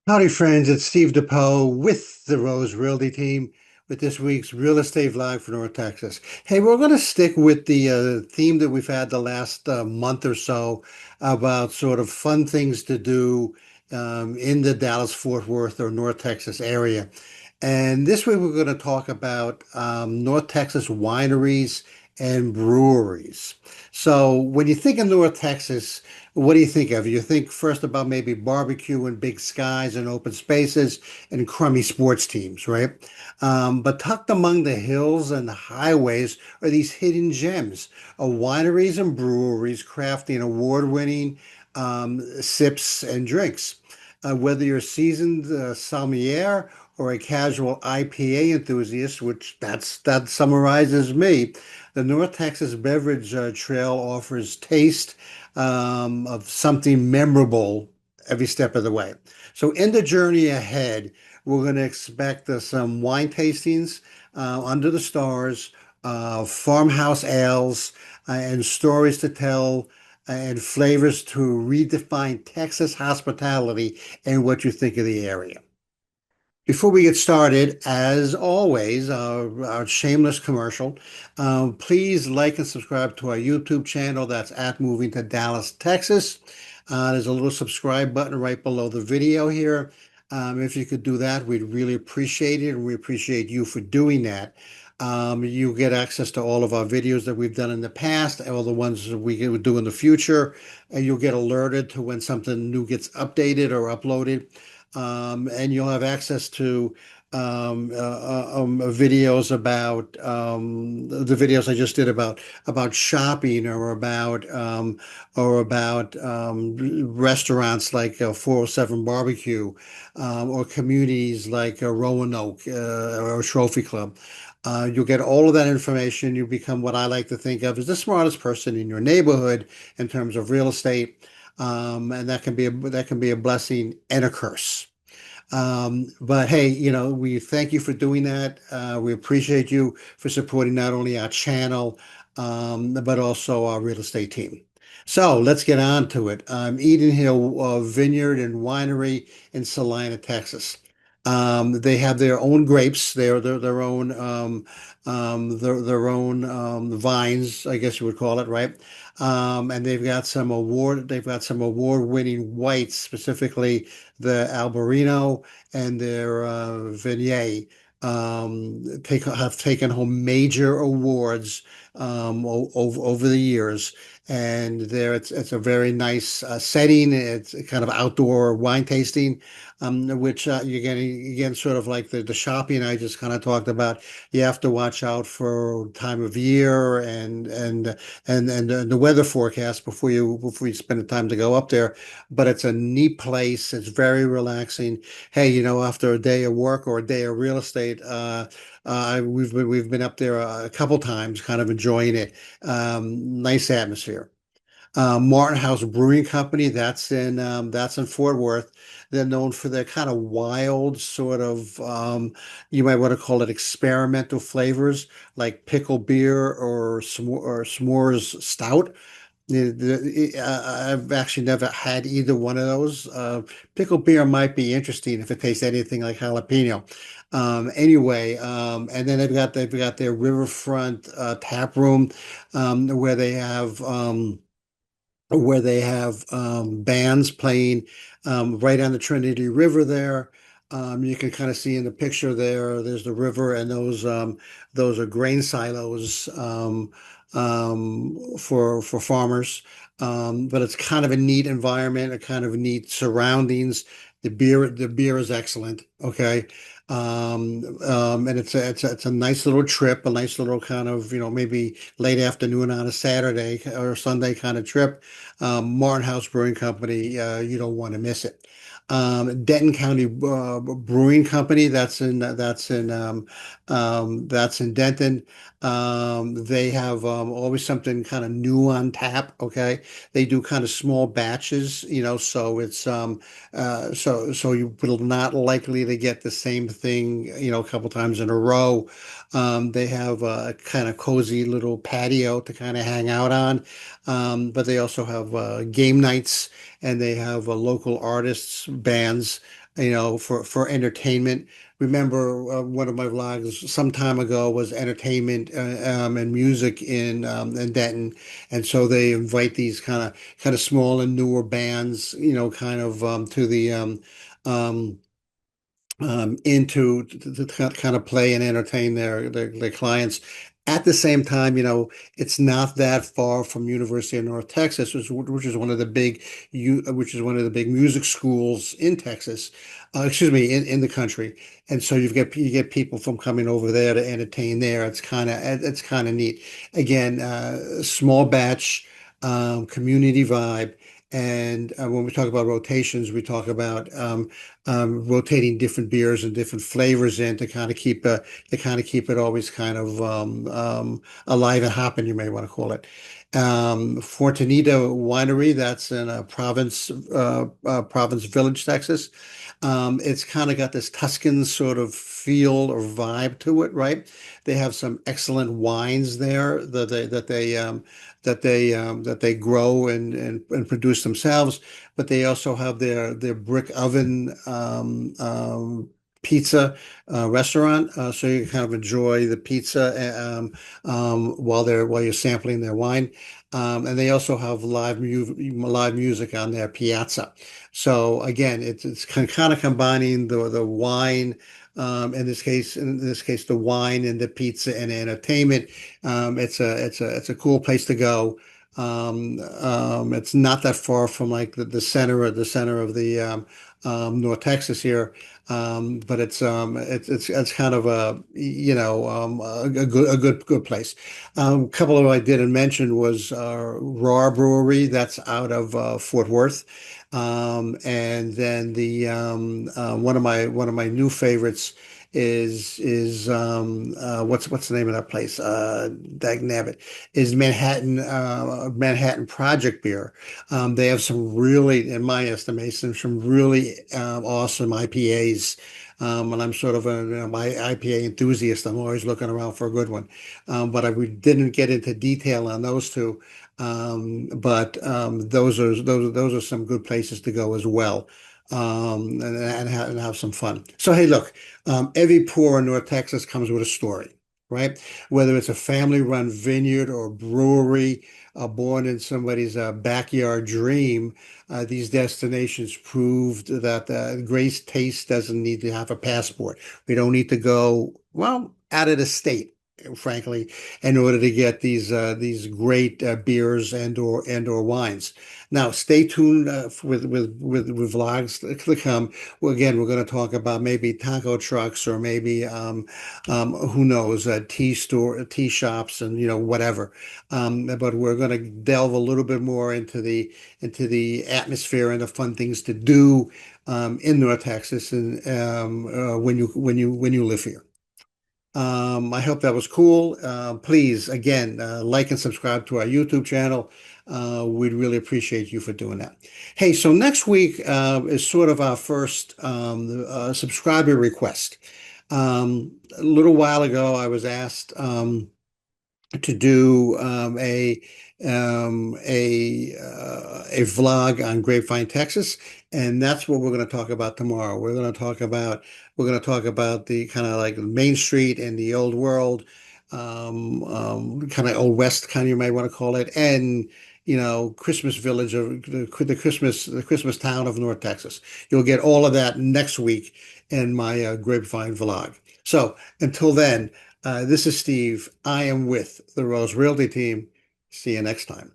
Howdy, friends. It's Steve Depoe with the Rose Realty team with this week's Real Estate Vlog for North Texas. Hey, we're going to stick with the theme that we've had the last month or so about sort of fun things to do in the Dallas-Fort Worth or North Texas area. And this week we're going to talk about North Texas wineries and breweries. So when you think of North Texas, what do you think of? You think first about maybe barbecue and big skies and open spaces and crummy sports teams, right? But tucked among the hills and the highways are these hidden gems of wineries and breweries crafting award-winning sips and drinks. Whether you're a seasoned sommelier or a casual IPA enthusiast, which that summarizes me, the North Texas Beverage Trail offers taste of something memorable every step of the way. So in the journey ahead, we're going to expect some wine tastings under the stars, farmhouse ales, and stories to tell and flavors to redefine Texas hospitality and what you think of the area. Before we get started, as always, our shameless commercial, please like and subscribe to our YouTube channel. That's at Moving to Dallas, Texas. There's a little subscribe button right below the video here. If you could do that, we'd really appreciate it, and we appreciate you for doing that. You get access to all of our videos that we've done in the past, all the ones that we will do in the future, and you'll get alerted to when something new gets updated or uploaded. And you'll have access to videos about the videos I just did about shopping or about restaurants like 407 Barbecue or communities like Roanoke or Trophy Club. You'll get all of that information. You become what I like to think of as the smartest person in your neighborhood in terms of real estate. And that can be a blessing and a curse. But hey, we thank you for doing that. We appreciate you for supporting not only our channel, but also our real estate team. So let's get on to it. Eden Hill Vineyard and Winery in Celina, Texas. They have their own grapes, their own their own vines, I guess you would call it, right? And they've got some award-winning whites, specifically the Albarino and their Viognier have taken home major awards over the years. And it's a very nice setting. It's kind of outdoor wine tasting, which you're getting again, sort of like the shopping I just kind of talked about. You have to watch out for time of year and the weather forecast before you spend the time to go up there. But it's a neat place. It's very relaxing. Hey, after a day of work or a day of real estate, we've been up there a couple times, kind of enjoying it. Nice atmosphere. Martin House Brewing Company, that's in Fort Worth. They're known for their kind of wild sort of you might want to call it experimental flavors like pickle beer or s'mores stout. I've actually never had either one of those. Pickle beer might be interesting if it tastes anything like jalapeno. Anyway, and then they've got their riverfront tap room where they have bands playing right on the Trinity River there. You can kind of see in the picture there, there's the river, and those are grain silos for farmers. But it's kind of a neat environment, a kind of neat surroundings. The beer is excellent. Okay. And it's a nice little trip, a nice little kind of, maybe late afternoon on a Saturday or Sunday kind of trip. Martin House Brewing Company, you don't want to miss it. Denton County Brewing Company, that's in Denton. They have always something kind of new on tap. Okay, they do kind of small batches, so so you will not likely to get the same thing, a couple times in a row. They have a kind of cozy little patio to kind of hang out on, but they also have game nights, and they have local artists, bands, for entertainment. Remember, one of my vlogs some time ago was entertainment and music in Denton, and so they invite these kind of small and newer bands, kind of to the um, into to kind of play and entertain their clients. At the same time, it's not that far from University of North Texas, which is one of the which is one of the big music schools in Texas, excuse me, in the country. And so you get people from coming over there to entertain there. It's kind of neat. Again, small batch, community vibe. And when we talk about rotations, we talk about rotating different beers and different flavors in to kind of keep it always kind of alive and hopping, you may want to call it. Fortunata Winery, that's in Province Village, Texas. It's kind of got this Tuscan sort of feel or vibe to it, right? They have some excellent wines there that they grow and produce themselves, but they also have their brick oven pizza restaurant, so you can kind of enjoy the pizza while you're sampling their wine. And they also have live music on their piazza. So again, it's kind of combining the wine. In this case, the wine and the pizza and entertainment. It's a cool place to go. It's not that far from like the center of the North Texas here, but it's kind of a good place. A couple of I didn't mention was Raw Brewery, that's out of Fort Worth, and then one of my new favorites is what's the name of that place? Dagnabbit is Manhattan Project Beer. They have some really, in my estimation, some really awesome IPAs. And I'm sort of my IPA enthusiast. I'm always looking around for a good one. But we didn't get into detail on those two. But those are some good places to go as well. And have some fun. So hey, look, every pour in North Texas comes with a story, right? Whether it's a family-run vineyard or brewery, born in somebody's backyard dream, these destinations proved that great taste doesn't need to have a passport. We don't need to go, well, out of the state, frankly, in order to get these great beers and or wines. Now, stay tuned with vlogs to come. Well, again, we're going to talk about maybe taco trucks or maybe who knows, tea shops, and whatever. But we're going to delve a little bit more into the atmosphere and the fun things to do in North Texas and when you live here. I hope that was cool. Please, again, like and subscribe to our YouTube channel. We'd really appreciate you for doing that. Hey, so next week is sort of our first subscriber request. A little while ago, I was asked to do a vlog on Grapevine, Texas, and that's what we're going to talk about tomorrow. We're going to talk about the kind of like Main Street and the old world, kind of old west, kind of you might want to call it, and Christmas village of the Christmas town of North Texas. You'll get all of that next week in my Grapevine vlog. So until then. This is Steve. I am with the Rose Realty team. See you next time.